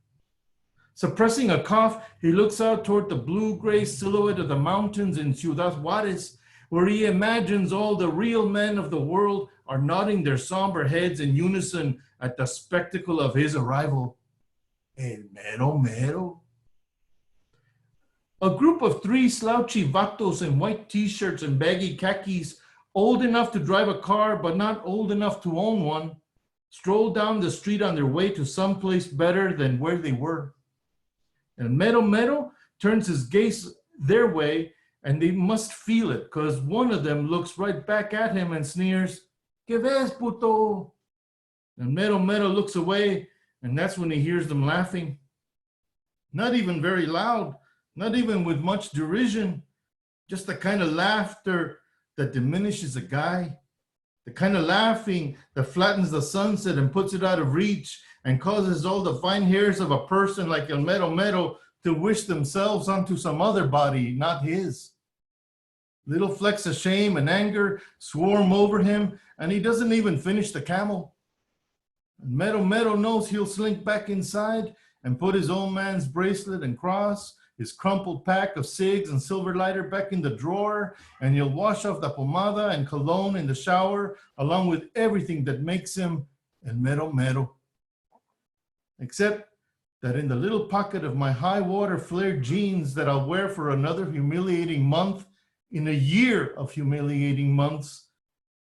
Suppressing a cough, he looks out toward the blue-gray silhouette of the mountains in Ciudad Juarez, where he imagines all the real men of the world are nodding their somber heads in unison at the spectacle of his arrival. El mero mero. A group of 3 slouchy vatos in white t-shirts and baggy khakis, old enough to drive a car but not old enough to own one, stroll down the street on their way to someplace better than where they were. And Mero Mero turns his gaze their way, and they must feel it, because one of them looks right back at him and sneers, "¿Qué ves, puto?" And Mero Mero looks away, and that's when he hears them laughing. Not even very loud, not even with much derision, just the kind of laughter that diminishes a guy, the kind of laughing that flattens the sunset and puts it out of reach and causes all the fine hairs of a person like El Mero Mero to wish themselves onto some other body, not his. Little flecks of shame and anger swarm over him, and he doesn't even finish the camel. And Mero Mero knows he'll slink back inside and put his old man's bracelet and cross, his crumpled pack of cigs and silver lighter back in the drawer, and he'll wash off the pomada and cologne in the shower, along with everything that makes him El Mero Mero. Except that in the little pocket of my high water flared jeans that I'll wear for another humiliating month, in a year of humiliating months,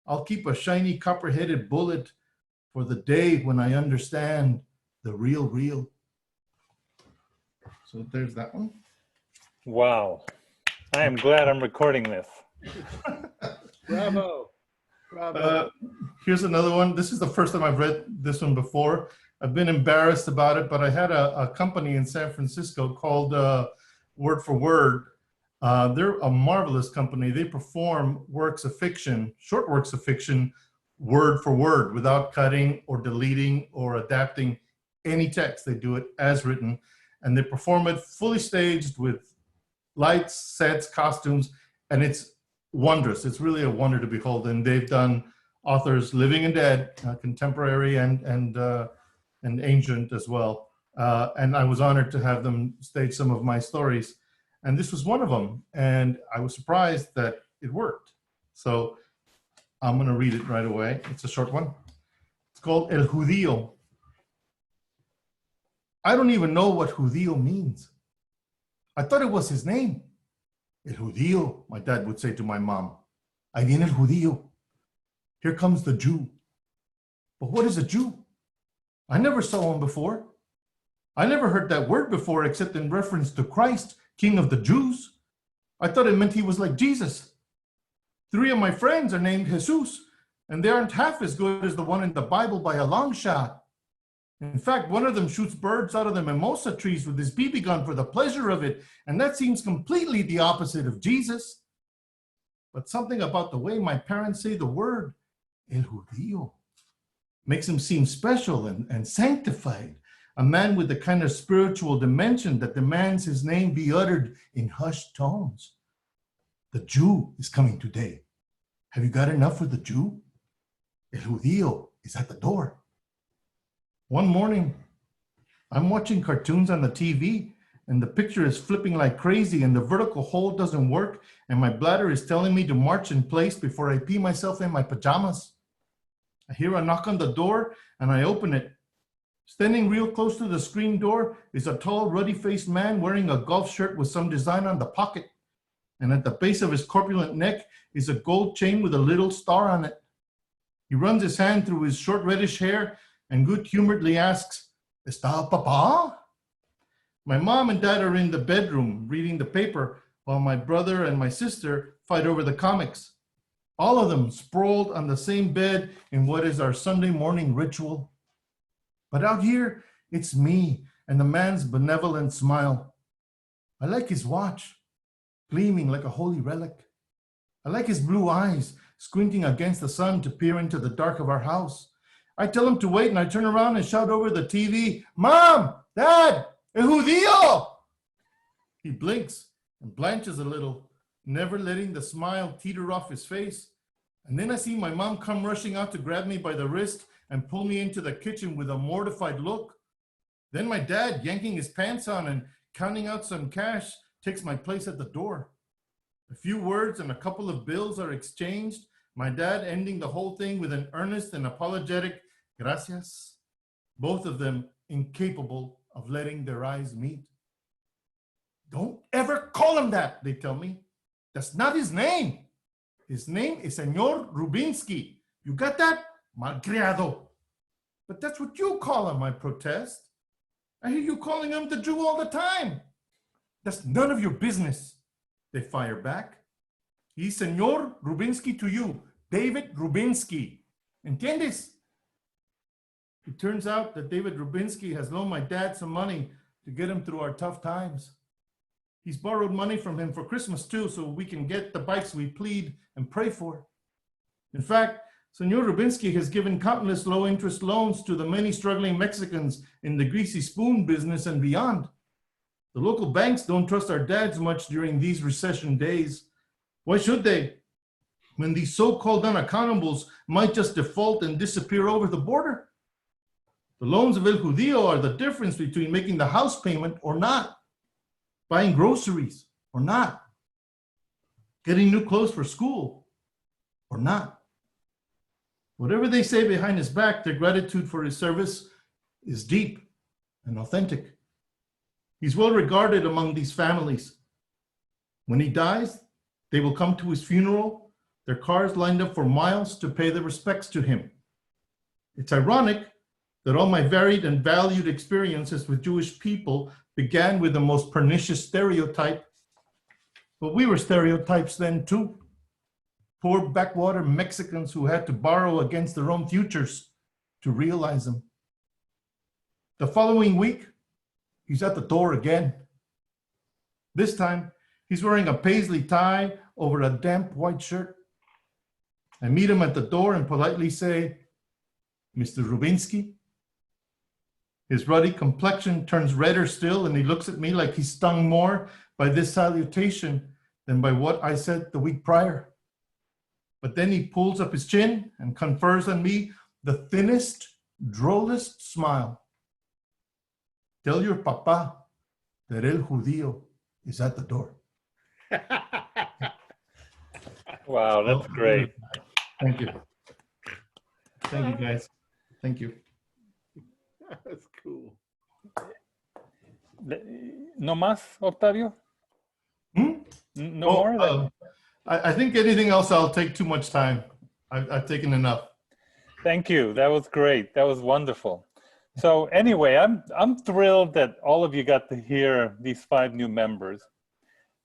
I'll keep a shiny copper-headed bullet for the day when I understand the real real. So there's that one. Wow. I am glad I'm recording this. Bravo. Bravo. Here's another one. This is the first time I've read this one before. I've been embarrassed about it, but I had a company in San Francisco called Word for Word. They're a marvelous company. They perform works of fiction, short works of fiction, word for word, without cutting or deleting or adapting any text. They do it as written, and they perform it fully staged with lights, sets, costumes, and it's wondrous. It's really a wonder to behold. And they've done authors living and dead, contemporary and ancient as well. And I was honored to have them stage some of my stories. And this was one of them. And I was surprised that it worked. So I'm going to read it right away. It's a short one. It's called El Judío. I don't even know what Judío means. I thought it was his name. El Judío, my dad would say to my mom. Ahí viene el Judío. Here comes the Jew. But what is a Jew? I never saw one before. I never heard that word before except in reference to Christ, King of the Jews. I thought it meant he was like Jesus. 3 of my friends are named Jesus, and they aren't half as good as the one in the Bible by a long shot. In fact, one of them shoots birds out of the mimosa trees with his BB gun for the pleasure of it, and that seems completely the opposite of Jesus. But something about the way my parents say the word, El Judío, makes him seem special and sanctified, a man with the kind of spiritual dimension that demands his name be uttered in hushed tones. The Jew is coming today. Have you got enough for the Jew? El Judío is at the door. One morning, I'm watching cartoons on the TV, and the picture is flipping like crazy, and the vertical hold doesn't work, and my bladder is telling me to march in place before I pee myself in my pajamas. I hear a knock on the door, and I open it. Standing real close to the screen door is a tall, ruddy-faced man wearing a golf shirt with some design on the pocket. And at the base of his corpulent neck is a gold chain with a little star on it. He runs his hand through his short reddish hair and good-humoredly asks, "Está papa?" My mom and dad are in the bedroom reading the paper while my brother and my sister fight over the comics. All of them sprawled on the same bed in what is our Sunday morning ritual. But out here, it's me and the man's benevolent smile. I like his watch, gleaming like a holy relic. I like his blue eyes, squinting against the sun to peer into the dark of our house. I tell him to wait, and I turn around and shout over the TV, "Mom! Dad! El Judío!" He blinks and blanches a little, never letting the smile teeter off his face. And then I see my mom come rushing out to grab me by the wrist and pull me into the kitchen with a mortified look. Then my dad, yanking his pants on and counting out some cash, takes my place at the door. A few words and a couple of bills are exchanged, my dad ending the whole thing with an earnest and apologetic gracias, both of them incapable of letting their eyes meet. Don't ever call him that, they tell me. That's not his name. His name is Senor Rubinsky. You got that? Malcriado. But that's what you call him, I protest. I hear you calling him the Jew all the time. That's none of your business, they fire back. He's Senor Rubinsky to you, David Rubinsky. ¿Entiendes? It turns out that David Rubinsky has loaned my dad some money to get him through our tough times. He's borrowed money from him for Christmas too, so we can get the bikes we plead and pray for. In fact, Senor Rubinsky has given countless low-interest loans to the many struggling Mexicans in the greasy spoon business and beyond. The local banks don't trust our dads much during these recession days. Why should they? When these so-called unaccountables might just default and disappear over the border. The loans of El Judío are the difference between making the house payment or not, buying groceries or not, getting new clothes for school or not. Whatever they say behind his back, their gratitude for his service is deep and authentic. He's well regarded among these families. When he dies, they will come to his funeral, their cars lined up for miles to pay their respects to him. It's ironic that all my varied and valued experiences with Jewish people began with the most pernicious stereotype, but we were stereotypes then too. Poor backwater Mexicans who had to borrow against their own futures to realize them. The following week, he's at the door again. This time, he's wearing a paisley tie over a damp white shirt. I meet him at the door and politely say, Mr. Rubinsky. His ruddy complexion turns redder still, and he looks at me like he's stung more by this salutation than by what I said the week prior. But then he pulls up his chin and confers on me the thinnest, drollest smile. Tell your papa that El Judío is at the door. Wow, that's great. Thank you. Thank you, guys. Thank you. That's cool. No más, Octavio? No more? I think anything else, I'll take too much time. I've taken enough. Thank you. That was great. That was wonderful. So anyway, I'm thrilled that all of you got to hear these 5 new members.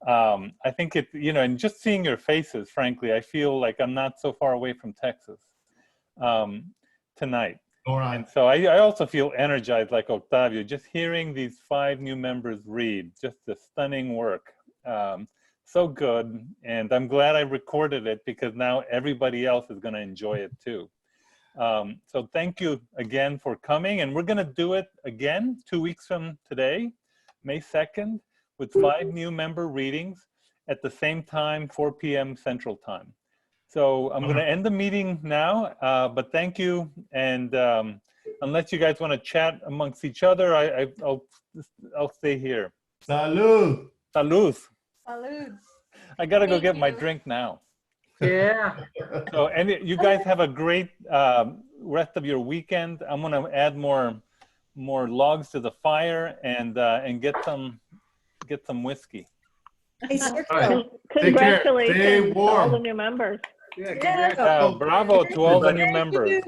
I think it, and just seeing your faces, frankly, I feel like I'm not so far away from Texas tonight. All right. And so I also feel energized like Octavio, just hearing these 5 new members read, just the stunning work. So good. And I'm glad I recorded it because now everybody else is going to enjoy it too. So thank you again for coming. And we're going to do it again 2 weeks from today, May 2nd, with 5 new member readings at the same time, 4 p.m. Central Time. So I'm going to end the meeting now, but thank you. And unless you guys want to chat amongst each other, I'll stay here. Salud. Salud. Salud. I got to go get my drink now. Yeah. So, and you guys have a great rest of your weekend. I'm going to add more logs to the fire and get some whiskey. Hey, Sergio. Right. Congratulations Stay to all the warm. new members. Yeah. Yeah, bravo to all the new members.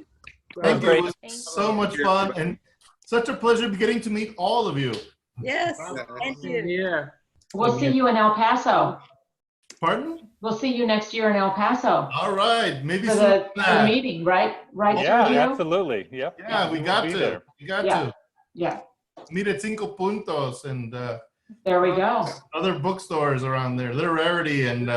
Thank you. Great. It was so much fun and such a pleasure getting to meet all of you. Yes, thank you. Yeah. We'll see you in El Paso. Pardon? We'll see you next year in El Paso All right. Maybe for some the meeting, right? Right, Yeah, Sergio? absolutely. Yep. Yeah, we got We'll be to. there. We got Yeah. to. Yeah, Meet at Cinco Puntos and there we go. other bookstores around there, Literarity, and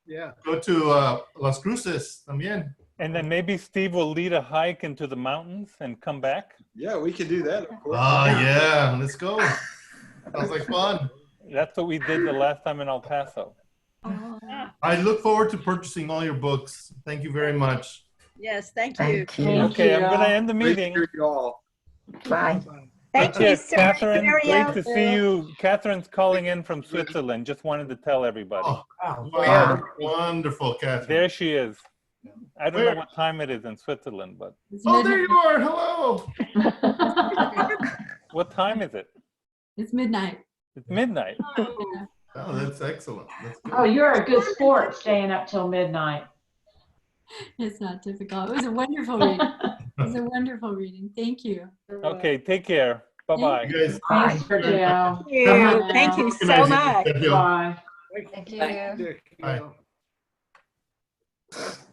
Yeah. go to Las Cruces también. And then maybe Steve will lead a hike into the mountains and come back. Yeah, we can do that, of course. Oh, yeah. Let's go. Sounds like fun. That's what we did the last time in El Paso. I look forward to purchasing all your books. Thank you very much. Yes, thank you. Thank you. Okay, I'm gonna end the Great to meeting. hear you all. Bye. Thank Take you, care, sir. Catherine. Very Great to see helpful. you. Catherine's calling in from Switzerland. Just wanted to tell everybody. Oh, Wow. wow. Wonderful, Catherine. There she is. I don't know Where? what time it is in Switzerland, but Oh, there you are. Hello. what time is it? It's midnight. It's midnight. Oh, that's excellent. That's good. Oh, you're a good sport staying up till midnight. It's not difficult. It was a wonderful reading. It was a wonderful reading. Thank you. Okay, take care. Bye-bye. You guys. Thanks, Sergio. Thank you. Thank you so much. Sergio. Bye. Thank you. Thank you. Bye.